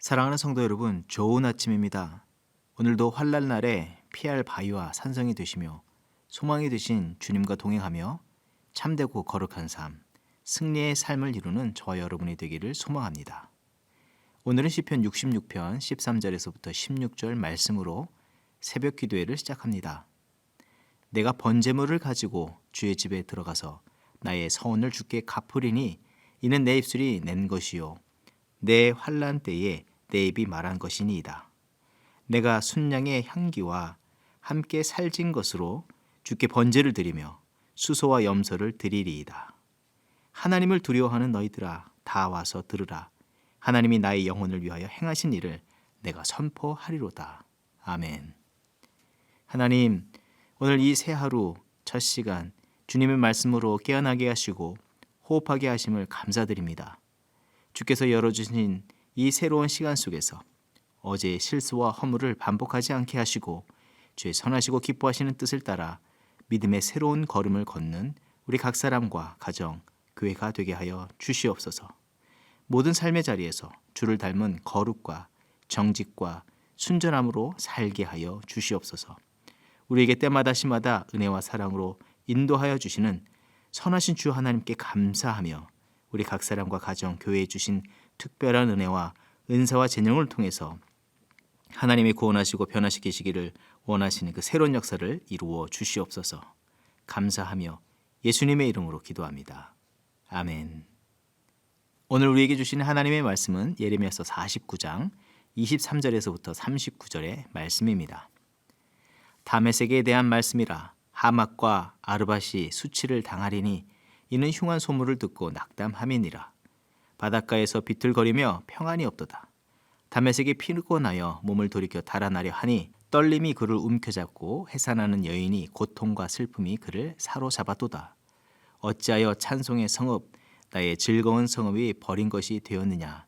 사랑하는 성도 여러분, 좋은 아침입니다. 오늘도 환난 날에 피할 바위와 산성이 되시며 소망이 되신 주님과 동행하며 참되고 거룩한 삶, 승리의 삶을 이루는 저와 여러분이 되기를 소망합니다. 오늘은 시편 66편 13절에서부터 16절 말씀으로 새벽 기도회를 시작합니다. 내가 번제물을 가지고 주의 집에 들어가서 나의 서원을 주께 갚으리니 이는 내 입술이 낸 것이요 내 환난 때에 내 입이 말한 것이니이다. 내가 순양의 향기와 함께 살진 것으로 주께 번제를 드리며 수소와 염소를 드리리이다. 하나님을 두려워하는 너희들아 다 와서 들으라. 하나님이 나의 영혼을 위하여 행하신 일을 내가 선포하리로다. 아멘. 하나님, 오늘 이 새 하루 첫 시간 주님의 말씀으로 깨어나게 하시고 호흡하게 하심을 감사드립니다. 주께서 열어주신 이 새로운 시간 속에서 어제의 실수와 허물을 반복하지 않게 하시고 주의 선하시고 기뻐하시는 뜻을 따라 믿음의 새로운 걸음을 걷는 우리 각 사람과 가정, 교회가 되게 하여 주시옵소서. 모든 삶의 자리에서 주를 닮은 거룩과 정직과 순전함으로 살게 하여 주시옵소서. 우리에게 때마다 시마다 은혜와 사랑으로 인도하여 주시는 선하신 주 하나님께 감사하며 우리 각 사람과 가정, 교회에 주신 특별한 은혜와 은사와 재능을 통해서 하나님이 구원하시고 변화시키시기를 원하시는 그 새로운 역사를 이루어 주시옵소서. 감사하며 예수님의 이름으로 기도합니다. 아멘. 오늘 우리에게 주시는 하나님의 말씀은 예레미야서 49장 23절에서부터 39절의 말씀입니다. 다메섹에 대한 말씀이라. 하맛과 아르밧이 수치를 당하리니 이는 흉한 소문을 듣고 낙담함이니라. 바닷가에서 비틀거리며 평안이 없도다. 다메섹이 피곤하여 몸을 돌이켜 달아나려 하니 떨림이 그를 움켜잡고 해산하는 여인이 고통과 슬픔이 그를 사로잡았도다. 어찌하여 찬송의 성읍 나의 즐거운 성읍이 버린 것이 되었느냐.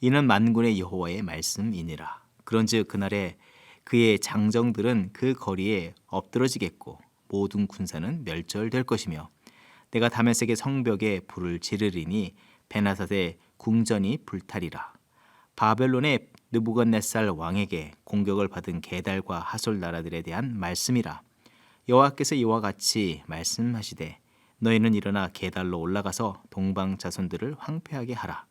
이는 만군의 여호와의 말씀이니라. 그런즉 그날에 그의 장정들은 그 거리에 엎드러지겠고 모든 군사는 멸절될 것이며 내가 다메섹의 성벽에 불을 지르리니 베나닷의 궁전이 불타리라. 바벨론의 느부갓네살 왕에게 공격을 받은 게달과 하솔 나라들에 대한 말씀이라. 여호와께서 이와 같이 말씀하시되 너희는 일어나 게달로 올라가서 동방 자손들을 황폐하게 하라.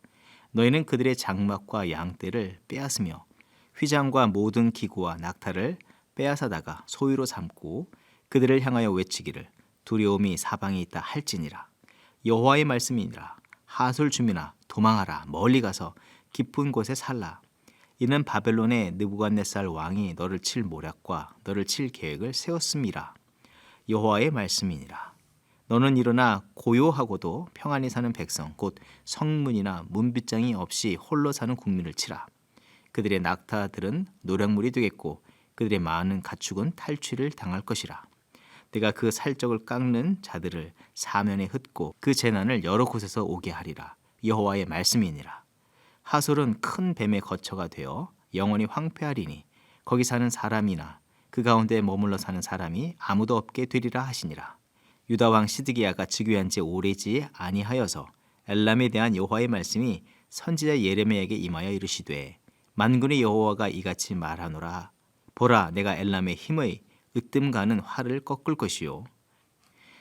너희는 그들의 장막과 양떼를 빼앗으며 휘장과 모든 기구와 낙타를 빼앗아다가 소유로 삼고 그들을 향하여 외치기를 두려움이 사방에 있다 할지니라. 여호와의 말씀이니라. 하솔 주민아 도망하라. 멀리 가서 깊은 곳에 살라. 이는 바벨론의 느부갓네살 왕이 너를 칠 모략과 너를 칠 계획을 세웠음이라. 여호와의 말씀이니라. 너는 일어나 고요하고도 평안히 사는 백성 곧 성문이나 문빗장이 없이 홀로 사는 국민을 치라. 그들의 낙타들은 노략물이 되겠고 그들의 많은 가축은 탈취를 당할 것이라. 내가 그 살적을 깎는 자들을 사면에 흩고 그 재난을 여러 곳에서 오게 하리라. 여호와의 말씀이니라. 하솔은 큰 뱀의 거처가 되어 영원히 황폐하리니 거기 사는 사람이나 그 가운데 머물러 사는 사람이 아무도 없게 되리라 하시니라. 유다 왕 시드기야가 즉위한 지 오래지 아니하여서 엘람에 대한 여호와의 말씀이 선지자 예레미야에게 임하여 이르시되 만군의 여호와가 이같이 말하노라. 보라, 내가 엘람의 힘의 으뜸 가는 활을 꺾을 것이요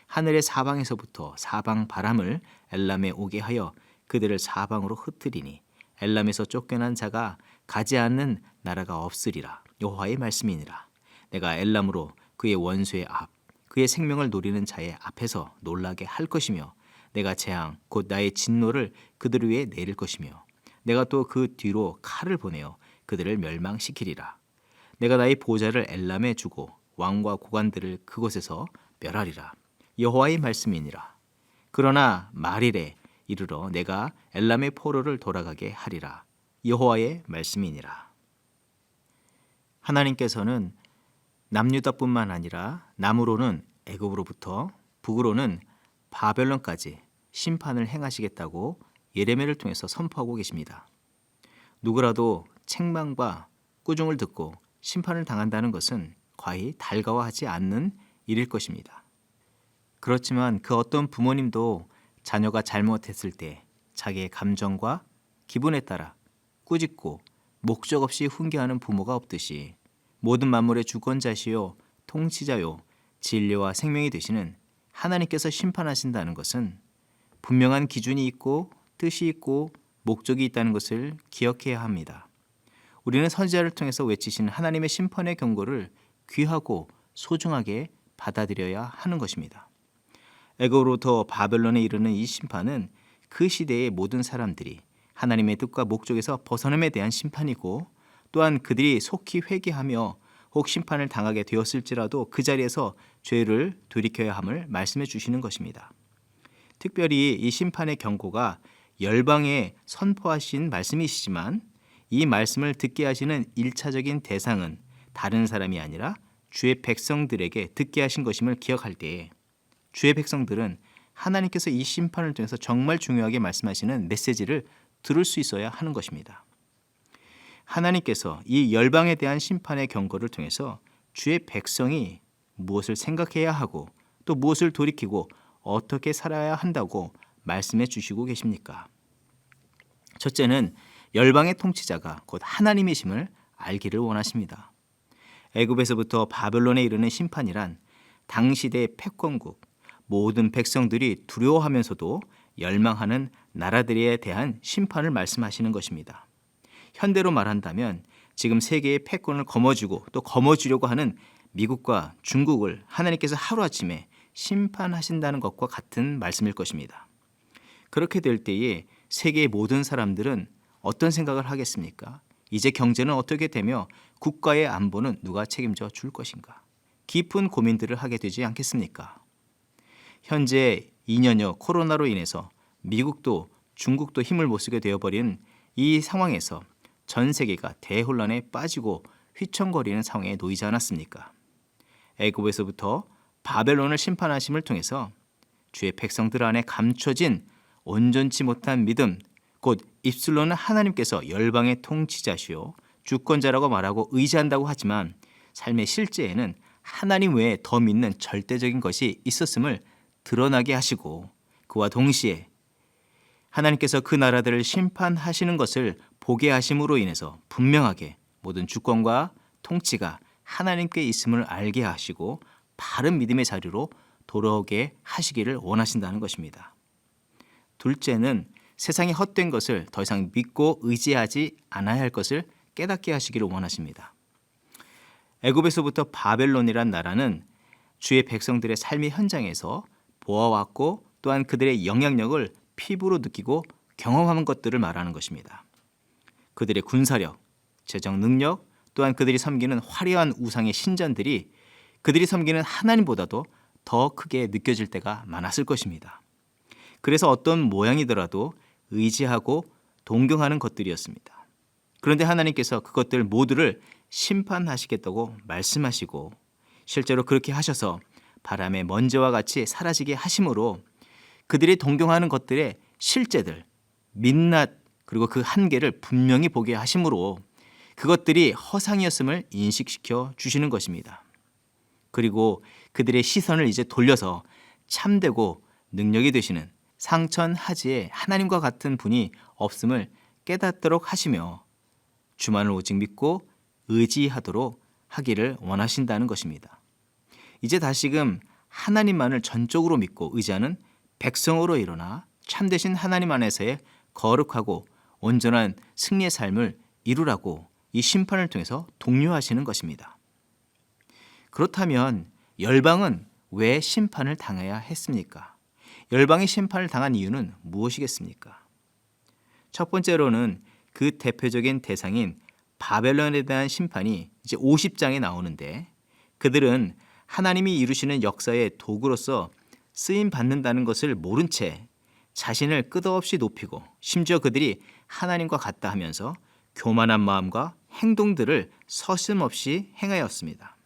하늘의 사방에서부터 사방 바람을 엘람에 오게 하여 그들을 사방으로 흩으리니 엘람에서 쫓겨난 자가 가지 않는 나라가 없으리라. 여호와의 말씀이니라. 내가 엘람으로 그의 원수의 앞 그의 생명을 노리는 자의 앞에서 놀라게 할 것이며 내가 재앙 곧 나의 진노를 그들 위에 내릴 것이며 내가 또 그 뒤로 칼을 보내어 그들을 멸망시키리라. 내가 나의 보좌를 엘람에 주고 왕과 고관들을 그곳에서 멸하리라. 여호와의 말씀이니라. 그러나 말일에 이르러 내가 엘람의 포로를 돌아가게 하리라. 여호와의 말씀이니라. 하나님께서는 남유다뿐만 아니라 남으로는 애굽으로부터 북으로는 바벨론까지 심판을 행하시겠다고 예레미야를 통해서 선포하고 계십니다. 누구라도 책망과 꾸중을 듣고 심판을 당한다는 것은 과히 달가워하지 않는 일일 것입니다. 그렇지만 그 어떤 부모님도 자녀가 잘못했을 때 자기의 감정과 기분에 따라 꾸짖고 목적 없이 훈계하는 부모가 없듯이 모든 만물의 주권자시요 통치자요 진리와 생명이 되시는 하나님께서 심판하신다는 것은 분명한 기준이 있고 뜻이 있고 목적이 있다는 것을 기억해야 합니다. 우리는 선지자를 통해서 외치시는 하나님의 심판의 경고를 귀하고 소중하게 받아들여야 하는 것입니다. 애굽으로부터 바벨론에 이르는 이 심판은 그 시대의 모든 사람들이 하나님의 뜻과 목적에서 벗어남에 대한 심판이고, 또한 그들이 속히 회개하며 혹 심판을 당하게 되었을지라도 그 자리에서 죄를 돌이켜야 함을 말씀해 주시는 것입니다. 특별히 이 심판의 경고가 열방에 선포하신 말씀이시지만 이 말씀을 듣게 하시는 1차적인 대상은 다른 사람이 아니라 주의 백성들에게 듣게 하신 것임을 기억할 때에 주의 백성들은 하나님께서 이 심판을 통해서 정말 중요하게 말씀하시는 메시지를 들을 수 있어야 하는 것입니다. 하나님께서 이 열방에 대한 심판의 경고를 통해서 주의 백성이 무엇을 생각해야 하고 또 무엇을 돌이키고 어떻게 살아야 한다고 말씀해 주시고 계십니까? 첫째는 열방의 통치자가 곧 하나님이심을 알기를 원하십니다. 애굽에서부터 바벨론에 이르는 심판이란 당시대 패권국, 모든 백성들이 두려워하면서도 열망하는 나라들에 대한 심판을 말씀하시는 것입니다. 현대로 말한다면 지금 세계의 패권을 거머쥐고 또 거머쥐려고 하는 미국과 중국을 하나님께서 하루아침에 심판하신다는 것과 같은 말씀일 것입니다. 그렇게 될 때에 세계의 모든 사람들은 어떤 생각을 하겠습니까? 이제 경제는 어떻게 되며 국가의 안보는 누가 책임져 줄 것인가? 깊은 고민들을 하게 되지 않겠습니까? 현재 2년여 코로나로 인해서 미국도 중국도 힘을 못 쓰게 되어버린 이 상황에서 전 세계가 대혼란에 빠지고 휘청거리는 상황에 놓이지 않았습니까? 애굽에서부터 바벨론을 심판하심을 통해서 주의 백성들 안에 감춰진 온전치 못한 믿음, 곧 입술로는 하나님께서 열방의 통치자시오 주권자라고 말하고 의지한다고 하지만 삶의 실제에는 하나님 외에 더 믿는 절대적인 것이 있었음을 드러나게 하시고, 그와 동시에 하나님께서 그 나라들을 심판하시는 것을 보게 하심으로 인해서 분명하게 모든 주권과 통치가 하나님께 있음을 알게 하시고 바른 믿음의 자리로 돌아오게 하시기를 원하신다는 것입니다. 둘째는 세상의 헛된 것을 더 이상 믿고 의지하지 않아야 할 것을 깨닫게 하시기를 원하십니다. 애굽에서부터 바벨론이란 나라는 주의 백성들의 삶의 현장에서 보아왔고 또한 그들의 영향력을 피부로 느끼고 경험한 것들을 말하는 것입니다. 그들의 군사력, 재정 능력, 또한 그들이 섬기는 화려한 우상의 신전들이 그들이 섬기는 하나님보다도 더 크게 느껴질 때가 많았을 것입니다. 그래서 어떤 모양이더라도 의지하고 동경하는 것들이었습니다. 그런데 하나님께서 그것들 모두를 심판하시겠다고 말씀하시고 실제로 그렇게 하셔서 바람의 먼지와 같이 사라지게 하심으로 그들이 동경하는 것들의 실제들, 민낯 그리고 그 한계를 분명히 보게 하심으로 그것들이 허상이었음을 인식시켜 주시는 것입니다. 그리고 그들의 시선을 이제 돌려서 참되고 능력이 되시는 상천하지에 하나님과 같은 분이 없음을 깨닫도록 하시며 주만을 오직 믿고 의지하도록 하기를 원하신다는 것입니다. 이제 다시금 하나님만을 전적으로 믿고 의지하는 백성으로 일어나 참되신 하나님 안에서의 거룩하고 온전한 승리의 삶을 이루라고 이 심판을 통해서 독려하시는 것입니다. 그렇다면 열방은 왜 심판을 당해야 했습니까? 열방이 심판을 당한 이유는 무엇이겠습니까? 첫 번째로는 그 대표적인 대상인 바벨론에 대한 심판이 이제 50장에 나오는데 그들은 하나님이 이루시는 역사의 도구로서 쓰임 받는다는 것을 모른 채 자신을 끝없이 높이고 심지어 그들이 하나님과 같다 하면서 교만한 마음과 행동들을 서슴없이 행하였습니다.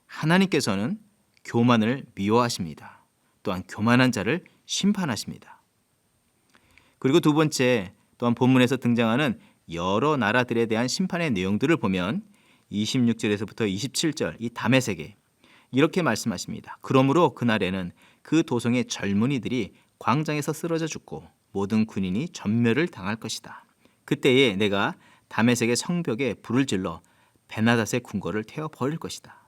하나님께서는 교만을 미워하십니다. 또한 교만한 자를 심판하십니다. 그리고 두 번째, 또한 본문에서 등장하는 여러 나라들에 대한 심판의 내용들을 보면 26절에서부터 27절 이 다메섹에 이렇게 말씀하십니다. 그러므로 그날에는 그 도성의 젊은이들이 광장에서 쓰러져 죽고 모든 군인이 전멸을 당할 것이다. 그때에 내가 다메섹의 성벽에 불을 질러 베나닷의 궁궐을 태워 버릴 것이다.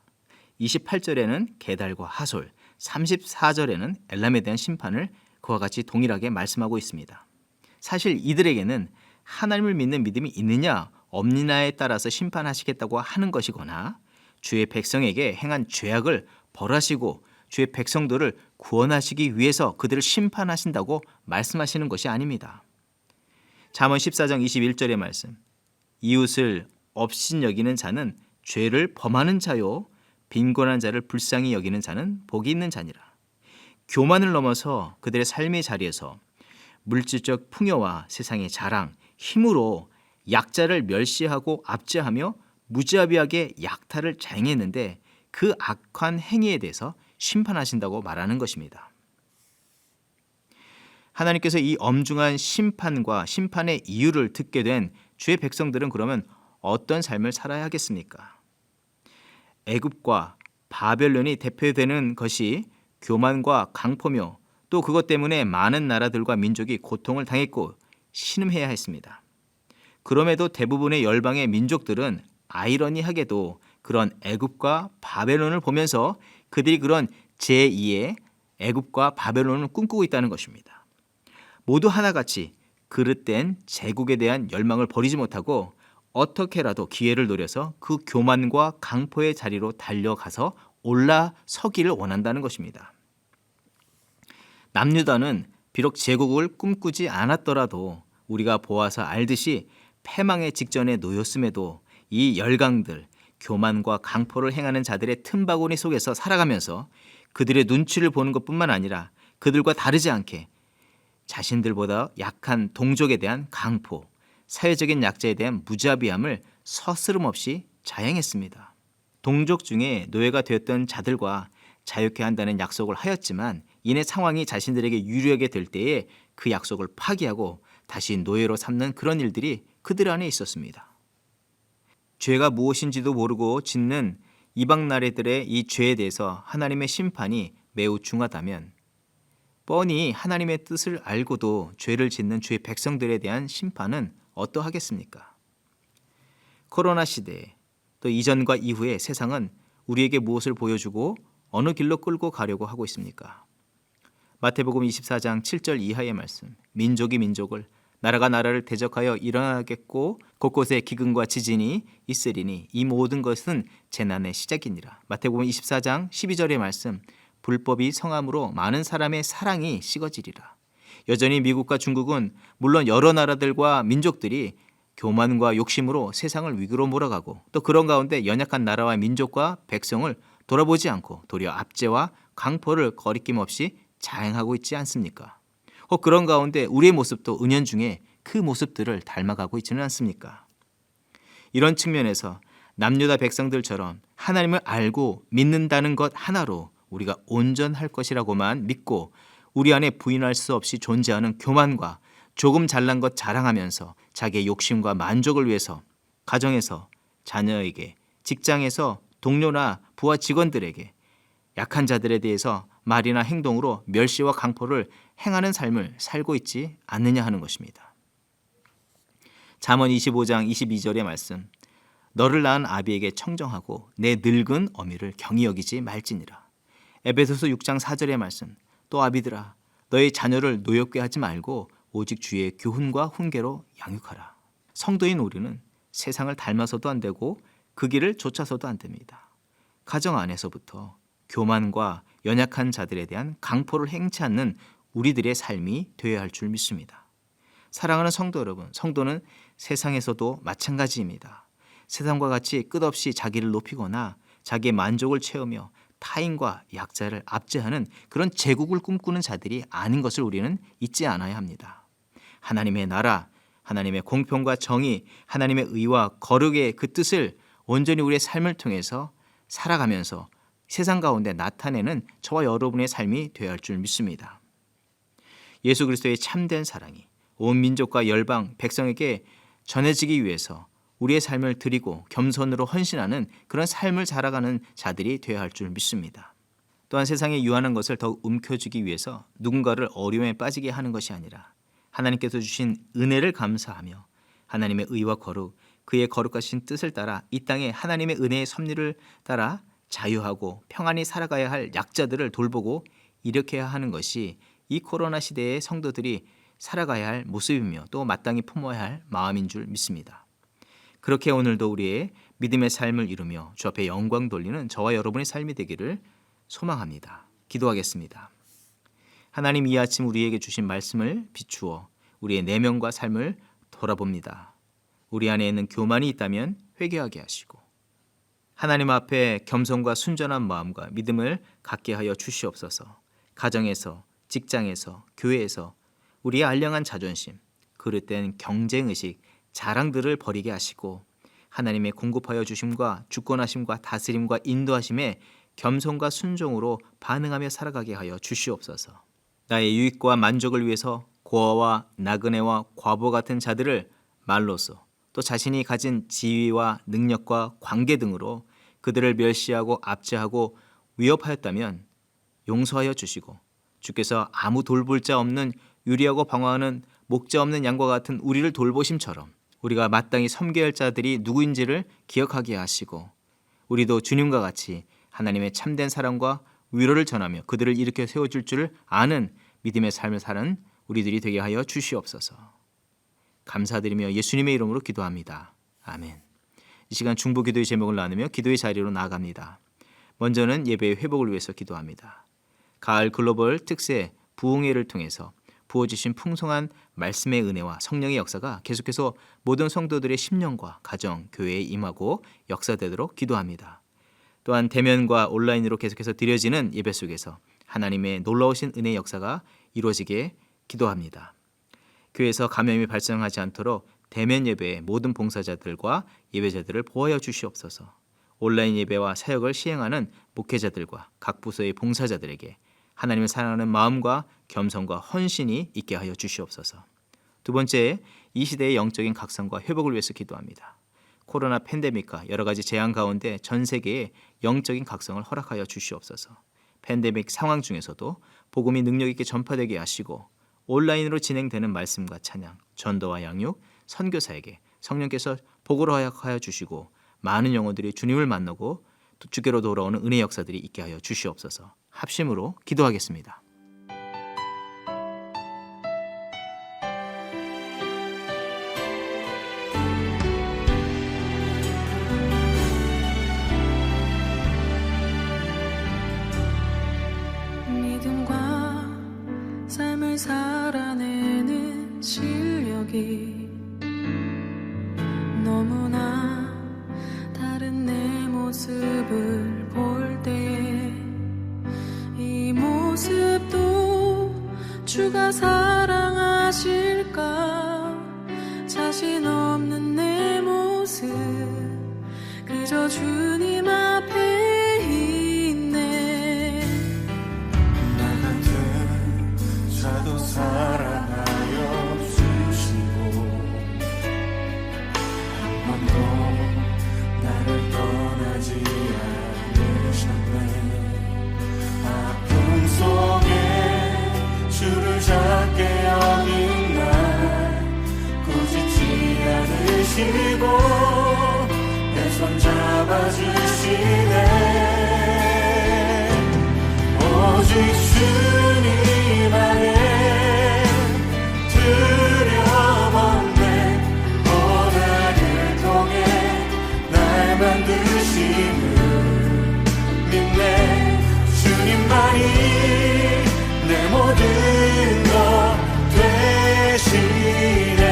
28절에는 게달과 하솔, 34절에는 엘람에 대한 심판을 그와 같이 동일하게 말씀하고 있습니다. 사실 이들에게는 하나님을 믿는 믿음이 있느냐 없느냐에 따라서 심판하시겠다고 하는 것이거나 주의 백성에게 행한 죄악을 벌하시고 주의 백성들을 구원하시기 위해서 그들을 심판하신다고 말씀하시는 것이 아닙니다. 잠언 14장 21절의 말씀, 이웃을 업신여기는 자는 죄를 범하는 자요 빈곤한 자를 불쌍히 여기는 자는 복이 있는 자니라. 교만을 넘어서 그들의 삶의 자리에서 물질적 풍요와 세상의 자랑, 힘으로 약자를 멸시하고 압제하며 무자비하게 약탈을 자행했는데 그 악한 행위에 대해서 심판하신다고 말하는 것입니다. 하나님께서 이 엄중한 심판과 심판의 이유를 듣게 된 주의 백성들은 그러면 어떤 삶을 살아야 하겠습니까? 애굽과 바벨론이 대표되는 것이 교만과 강포며 또 그것 때문에 많은 나라들과 민족이 고통을 당했고 신음해야 했습니다. 그럼에도 대부분의 열방의 민족들은 아이러니하게도 그런 애굽과 바벨론을 보면서 그들이 그런 제2의 애굽과 바벨론을 꿈꾸고 있다는 것입니다. 모두 하나같이 그릇된 제국에 대한 열망을 버리지 못하고 어떻게라도 기회를 노려서 그 교만과 강포의 자리로 달려가서 올라서기를 원한다는 것입니다. 남유다는 비록 제국을 꿈꾸지 않았더라도 우리가 보아서 알듯이 패망의 직전에 놓였음에도 이 열강들, 교만과 강포를 행하는 자들의 틈바구니 속에서 살아가면서 그들의 눈치를 보는 것뿐만 아니라 그들과 다르지 않게 자신들보다 약한 동족에 대한 강포, 사회적인 약자에 대한 무자비함을 서스름없이 자행했습니다. 동족 중에 노예가 되었던 자들과 자유케 한다는 약속을 하였지만 이내 상황이 자신들에게 유리하게 될 때에 그 약속을 파기하고 다시 노예로 삼는 그런 일들이 그들 안에 있었습니다. 죄가 무엇인지도 모르고 짓는 이방 나라들의 이 죄에 대해서 하나님의 심판이 매우 중하다면 뻔히 하나님의 뜻을 알고도 죄를 짓는 주의 백성들에 대한 심판은 어떠하겠습니까? 코로나 시대에 또 이전과 이후에 세상은 우리에게 무엇을 보여주고 어느 길로 끌고 가려고 하고 있습니까? 마태복음 24장 7절 이하의 말씀, 민족이 민족을 나라가 나라를 대적하여 일어나겠고 곳곳에 기근과 지진이 있으리니 이 모든 것은 재난의 시작이니라. 마태복음 24장 12절의 말씀, 불법이 성함으로 많은 사람의 사랑이 식어지리라. 여전히 미국과 중국은 물론 여러 나라들과 민족들이 교만과 욕심으로 세상을 위기로 몰아가고 또 그런 가운데 연약한 나라와 민족과 백성을 돌아보지 않고 도리어 압제와 강포를 거리낌 없이 자행하고 있지 않습니까? 혹 그런 가운데 우리의 모습도 은연중에 그 모습들을 닮아가고 있지는 않습니까? 이런 측면에서 남유다 백성들처럼 하나님을 알고 믿는다는 것 하나로 우리가 온전할 것이라고만 믿고 우리 안에 부인할 수 없이 존재하는 교만과 조금 잘난 것 자랑하면서 자기의 욕심과 만족을 위해서 가정에서 자녀에게, 직장에서 동료나 부하 직원들에게 약한 자들에 대해서 말이나 행동으로 멸시와 강포를 행하는 삶을 살고 있지 않느냐 하는 것입니다. 잠언 25장 22절의 말씀, 너를 낳은 아비에게 청정하고 내 늙은 어미를 경히 여기지 말지니라. 에베소서 6장 4절의 말씀, 또 아비들아 너의 자녀를 노엽게 하지 말고 오직 주의 교훈과 훈계로 양육하라. 성도인 우리는 세상을 닮아서도 안 되고 그 길을 쫓아서도 안 됩니다. 가정 안에서부터 교만과 연약한 자들에 대한 강포를 행치 않는 우리들의 삶이 되어야 할 줄 믿습니다. 사랑하는 성도 여러분, 성도는 세상에서도 마찬가지입니다. 세상과 같이 끝없이 자기를 높이거나 자기의 만족을 채우며 타인과 약자를 압제하는 그런 제국을 꿈꾸는 자들이 아닌 것을 우리는 잊지 않아야 합니다. 하나님의 나라, 하나님의 공평과 정의, 하나님의 의와 거룩의 그 뜻을 온전히 우리의 삶을 통해서 살아가면서 세상 가운데 나타내는 저와 여러분의 삶이 되어야 할 줄 믿습니다. 예수 그리스도의 참된 사랑이 온 민족과 열방, 백성에게 전해지기 위해서 우리의 삶을 드리고 겸손으로 헌신하는 그런 삶을 살아가는 자들이 되어야 할 줄 믿습니다. 또한 세상에 유한한 것을 더욱 움켜쥐기 위해서 누군가를 어려움에 빠지게 하는 것이 아니라 하나님께서 주신 은혜를 감사하며 하나님의 의와 거룩, 그의 거룩하신 뜻을 따라 이 땅에 하나님의 은혜의 섭리를 따라 자유하고 평안히 살아가야 할 약자들을 돌보고 일으켜야 하는 것이 이 코로나 시대의 성도들이 살아가야 할 모습이며 또 마땅히 품어야 할 마음인 줄 믿습니다. 그렇게 오늘도 우리의 믿음의 삶을 이루며 주 앞에 영광 돌리는 저와 여러분의 삶이 되기를 소망합니다. 기도하겠습니다. 하나님, 이 아침 우리에게 주신 말씀을 비추어 우리의 내면과 삶을 돌아봅니다. 우리 안에 있는 교만이 있다면 회개하게 하시고 하나님 앞에 겸손과 순전한 마음과 믿음을 갖게 하여 주시옵소서. 가정에서, 직장에서, 교회에서 우리의 알량한 자존심, 그릇된 경쟁의식, 자랑들을 버리게 하시고 하나님의 공급하여 주심과 주권하심과 다스림과 인도하심에 겸손과 순종으로 반응하며 살아가게 하여 주시옵소서. 나의 유익과 만족을 위해서 고아와 나그네와 과부 같은 자들을 말로써 또 자신이 가진 지위와 능력과 관계 등으로 그들을 멸시하고 압제하고 위협하였다면 용서하여 주시고 주께서 아무 돌볼 자 없는 유리하고 방황하는 목자 없는 양과 같은 우리를 돌보심처럼 우리가 마땅히 섬겨야 할 자들이 누구인지를 기억하게 하시고 우리도 주님과 같이 하나님의 참된 사랑과 위로를 전하며 그들을 일으켜 세워줄 줄 아는 믿음의 삶을 사는 우리들이 되게 하여 주시옵소서. 감사드리며 예수님의 이름으로 기도합니다. 아멘. 이 시간 중보 기도의 제목을 나누며 기도의 자리로 나아갑니다. 먼저는 예배의 회복을 위해서 기도합니다. 가을 글로벌 특세 부흥회를 통해서 부어주신 풍성한 말씀의 은혜와 성령의 역사가 계속해서 모든 성도들의 심령과 가정, 교회에 임하고 역사되도록 기도합니다. 또한 대면과 온라인으로 계속해서 드려지는 예배 속에서 하나님의 놀라우신 은혜의 역사가 이루어지게 기도합니다. 교회에서 감염이 발생하지 않도록 대면 예배의 모든 봉사자들과 예배자들을 보호하여 주시옵소서. 온라인 예배와 사역을 시행하는 목회자들과 각 부서의 봉사자들에게 하나님을 사랑하는 마음과 겸손과 헌신이 있게 하여 주시옵소서. 두 번째, 이 시대의 영적인 각성과 회복을 위해서 기도합니다. 코로나 팬데믹과 여러 가지 재앙 가운데 전 세계에 영적인 각성을 허락하여 주시옵소서. 팬데믹 상황 중에서도 복음이 능력 있게 전파되게 하시고 온라인으로 진행되는 말씀과 찬양, 전도와 양육, 선교사에게 성령께서 복으로 허락하여 주시고 많은 영혼들이 주님을 만나고 주께로 돌아오는 은혜 역사들이 있게 하여 주시옵소서. 합심으로 기도하겠습니다. 믿음과 삶을 살아내는 실력이 너무나 다른 내 모습을 볼 때에 이 모습도 주가 사랑하실까? 자신 없는 내 모습 그저 주님 앞에 있네. 나 같은 자도 사랑하여 주시고 한 번도 나를 떠나지 않으셨네. 아픔 속에 주를 작게 여긴 날 꾸짖지 않으시고 내 손 잡아주시네. 오직 주님 안에 두려움 없네. 고난을 통해 날 만드심을 믿네. 주님만이 내 모든 것 되시네.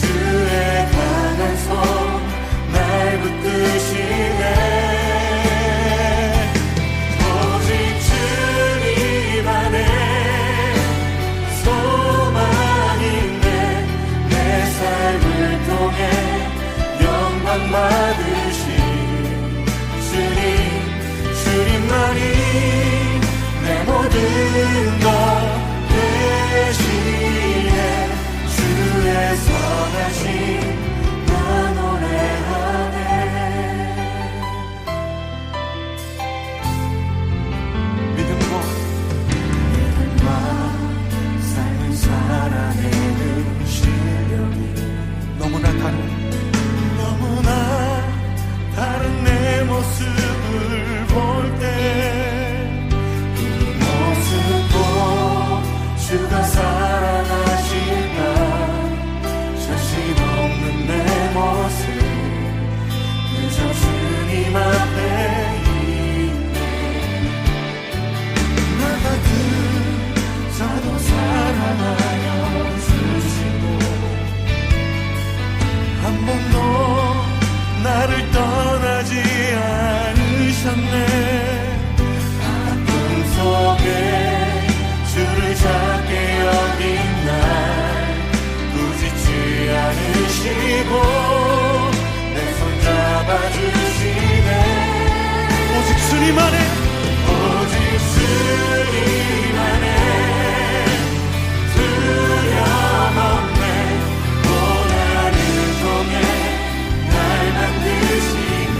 주의 강한 손 날 붙드시네. 오직 주님 안에 한 번도 나를 떠나지 않으셨네. 아픔 속에 주를 찾게 여긴 날 부지치 않으시고 내 손 잡아주시네. 오직 주님 안에, 오직 주님 안에 두려움 없네. 고난을 통해 날 만드시는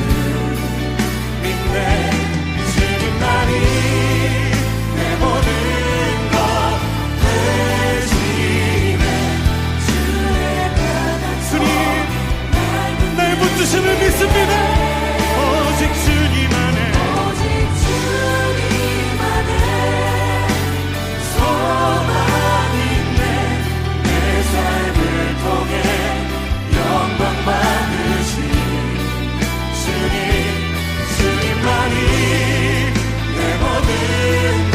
믿네. 주님만이 내 모든 것 되시네. 주님 날 붙드심을 믿습니다. 오직 주님 안에, 오직 주님 안에 소망 있네. 내 삶을 통해 영광 받으신 주님, 주님만이 내 모든 것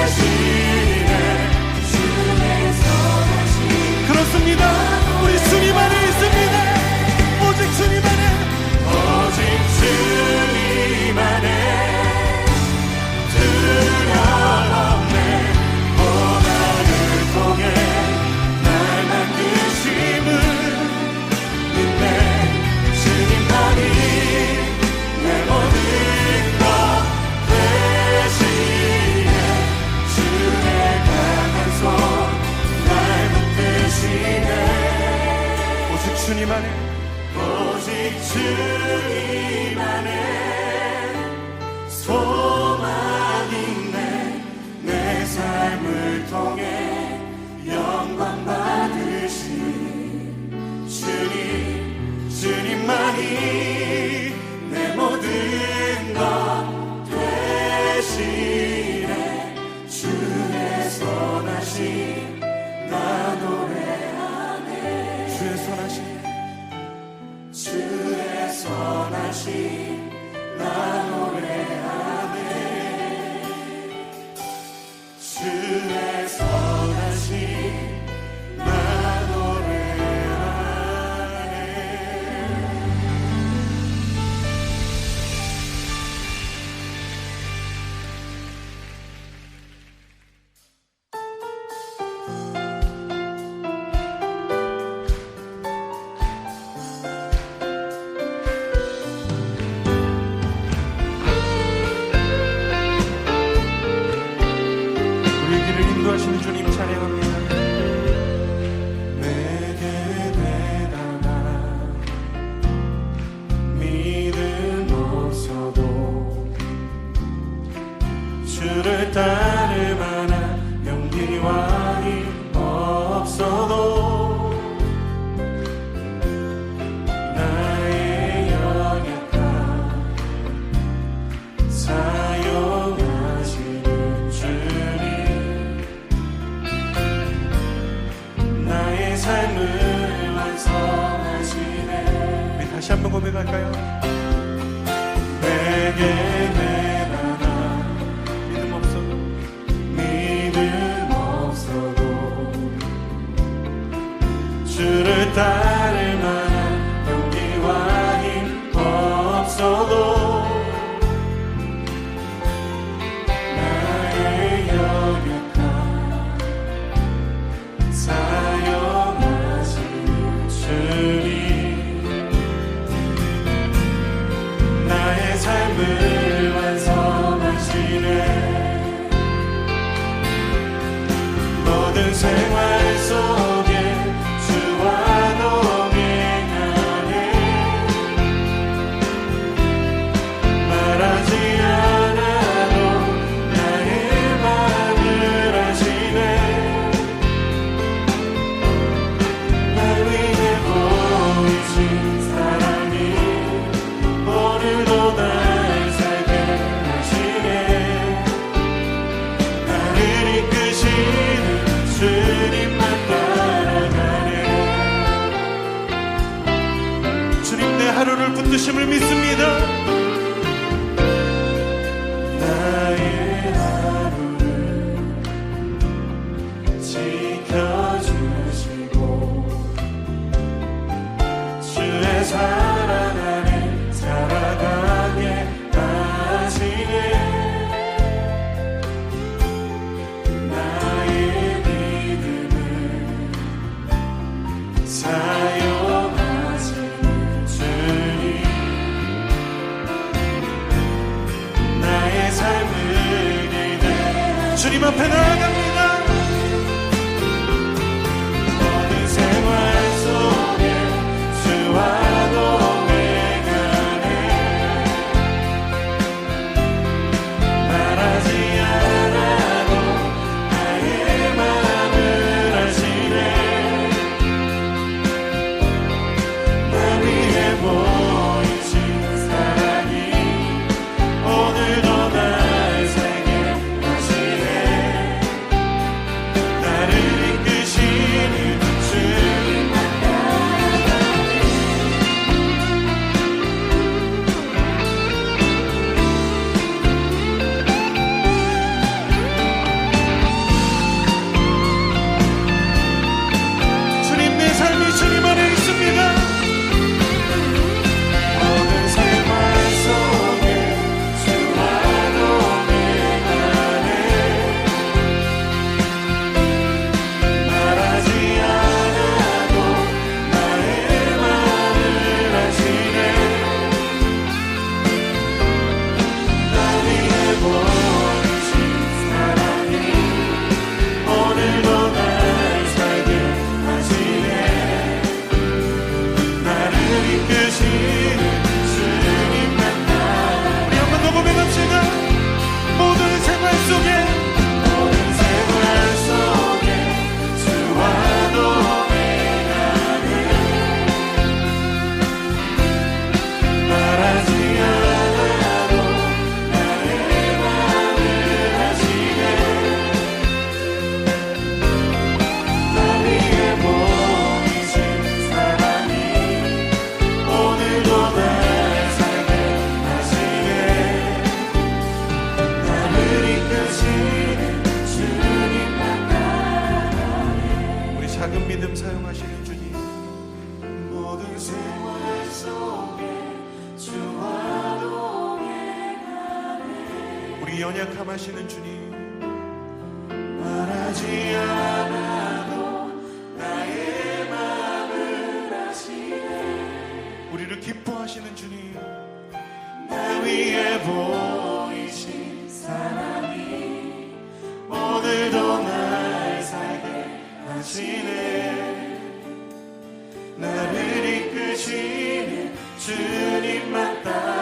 되시네. 주의 선하신 그렇습니다. 우리 주님 안에 있습니다. 오직 주님 안에, 오직 주님 안에 두려움 없네. 고난을 통해 날 만드심을 믿네. 주님만이 내 모든 것 되시네. 주의 강한 손 날 붙드시네. 오직 주님 안에, 오직 주님 안에 소망 있네. 내 삶을 통해 영광 받으신 주님, 주님만이 내 모든 것 되시네. 주의 선하신 나 노래하네. 주의 선하신, 주의 선하신 나 노래하네. 주의 선하신 나 노래하네. 우리의 길을 인도하시는 주님 찬양합니다. 내게 대단한 믿음 없어도 주를 따를 만한 용기와 힘 없어도 나의 연약함 사용하시는 주님, 나의 삶을 완성하시네. 우리 다시 한번 고백할까요? 내게 대단한 믿음 없어도, 믿음 없어도 주를 따를 만한 용기와 힘 없어도 나의 연약함 사용하시는 주님, 나의 삶을 완성하시네. 모든 생활 속에 주와 동행하네. 말하지 않아도 나의 마음을 아시네. 날 위해 보이신 사랑이 오늘도 날 살게 하시네. 나를 이끄시는 주님만 따라가네. 주님 내 하루를 붙드심을 믿습니다. 나의 하루를 지켜주시고 사랑 안에 살아가게 하시네. 나의 믿음을 사용하시는 주님, 나의 삶을 이내 주님 앞에 나아갑니다. 모든 생활 속에 주와 동행하네. 말하지 않아도 나의 마음을 아시네. 나 위해 보이신 사랑이 오늘도 날 살게 하시네. 나를 이끄시는 주님만 따라가네. 주님, 내 삶이 주님 안에 있습니다. 모든 생활 속에 주와 동행하네. 말하지 않아도 나의 마음을 아시네. 나 위해 보이신 사랑이 오늘도 날 살게 하시네. 나를 이끄시는 주님만 따라. 우리 한 번 더 고백합시다. 모든 생활 속에 주와 동행하네. 말하지 않아도 나의 마음을 아시네. 나 위해 보이신 사랑이 오늘도 날 살게 하시네. 나를 이끄시는 주님만 따라가네. 우리 작은 믿음 사용하시는 주님, 모든 생활 속에 주와 동행하네. 우리 연약함 하시는 주님, 말하지 않아도 나의 마음을 아시네. 우리를 기뻐하시는 주님, 나 위해 보이신 사랑이 오늘도 날 살게 하시네. 나를 이끄시는 주님만 따라